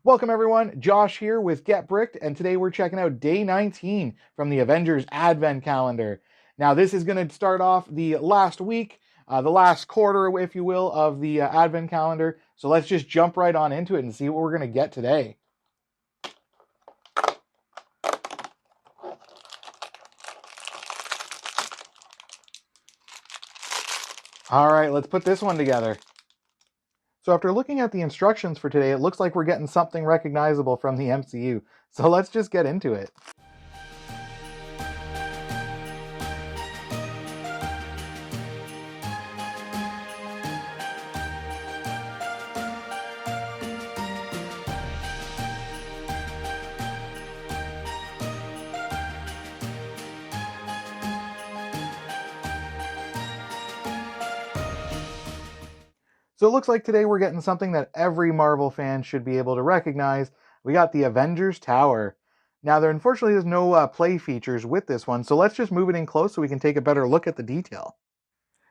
Welcome everyone, Josh here with Get Bricked, and today we're checking out day 19 from the Avengers Advent Calendar. Now this is going to start off the last week, the last quarter, if you will, of the Advent Calendar. So let's just jump right on into it and see what we're going to get today. All right, let's put this one together. So after looking at the instructions for today, it looks like we're getting something recognizable from the MCU. So let's just get into it. So it looks like today we're getting something that every Marvel fan should be able to recognize. We got the Avengers Tower. Now there unfortunately is no play features with this one, so let's just move it in close so we can take a better look at the detail.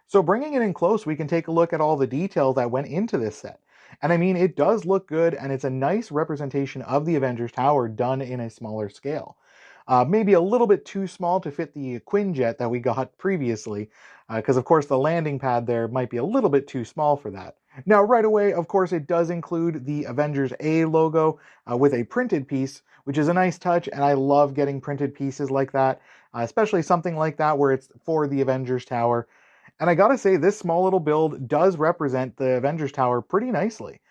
So bringing it in close, we can take a look at all the detail that went into this set. And I mean, it does look good, and it's a nice representation of the Avengers Tower done in a smaller scale. Maybe a little bit too small to fit the Quinjet that we got previously, because of course the landing pad there might be a little bit too small for that. Now right away, of course, it does include the Avengers A logo with a printed piece, which is a nice touch, and I love getting printed pieces like that, especially something like that where it's for the Avengers Tower. And I gotta say, this small little build does represent the Avengers Tower pretty nicely.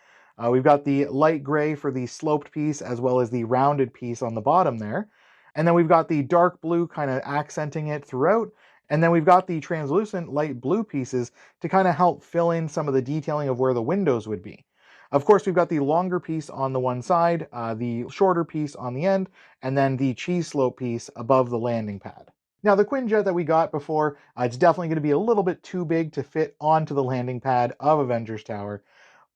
We've got the light gray for the sloped piece as well as the rounded piece on the bottom there. And then we've got the dark blue kind of accenting it throughout. And then we've got the translucent light blue pieces to kind of help fill in some of the detailing of where the windows would be. Of course, we've got the longer piece on the one side, the shorter piece on the end, and then the cheese slope piece above the landing pad. Now the Quinjet that we got before, it's definitely going to be a little bit too big to fit onto the landing pad of Avengers Tower,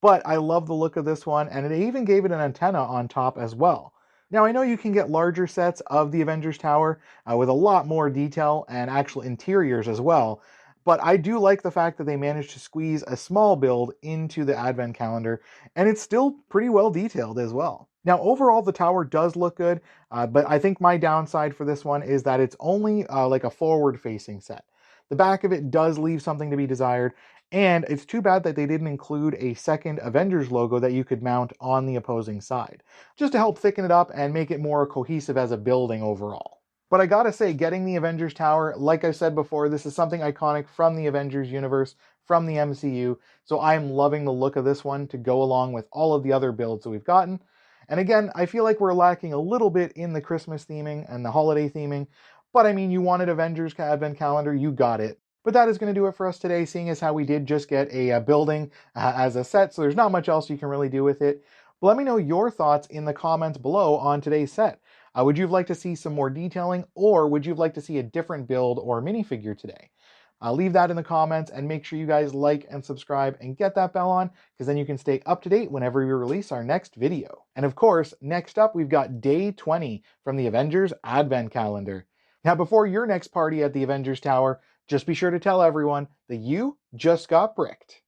but I love the look of this one, and it even gave it an antenna on top as well. Now I know you can get larger sets of the Avengers Tower with a lot more detail and actual interiors as well, but I do like the fact that they managed to squeeze a small build into the Advent Calendar, and it's still pretty well detailed as well. Now overall the tower does look good, but I think my downside for this one is that it's only like a forward-facing set. The back of it does leave something to be desired, and it's too bad that they didn't include a second Avengers logo that you could mount on the opposing side, just to help thicken it up and make it more cohesive as a building overall. But I gotta say, getting the Avengers Tower, like I said before, this is something iconic from the Avengers universe, from the MCU, so I'm loving the look of this one to go along with all of the other builds that we've gotten. And again, I feel like we're lacking a little bit in the Christmas theming and the holiday theming, but I mean, you wanted Avengers Advent Calendar, you got it. But that is going to do it for us today, seeing as how we did just get a building as a set, so there's not much else you can really do with it. But let me know your thoughts in the comments below on today's set. Would you like to see some more detailing, or would you like to see a different build or minifigure today? Leave that in the comments, and make sure you guys like and subscribe and get that bell on, because then you can stay up to date whenever we release our next video. And of course, next up we've got day 20 from the Avengers Advent Calendar. Now before your next party at the Avengers Tower, just be sure to tell everyone that you just got bricked.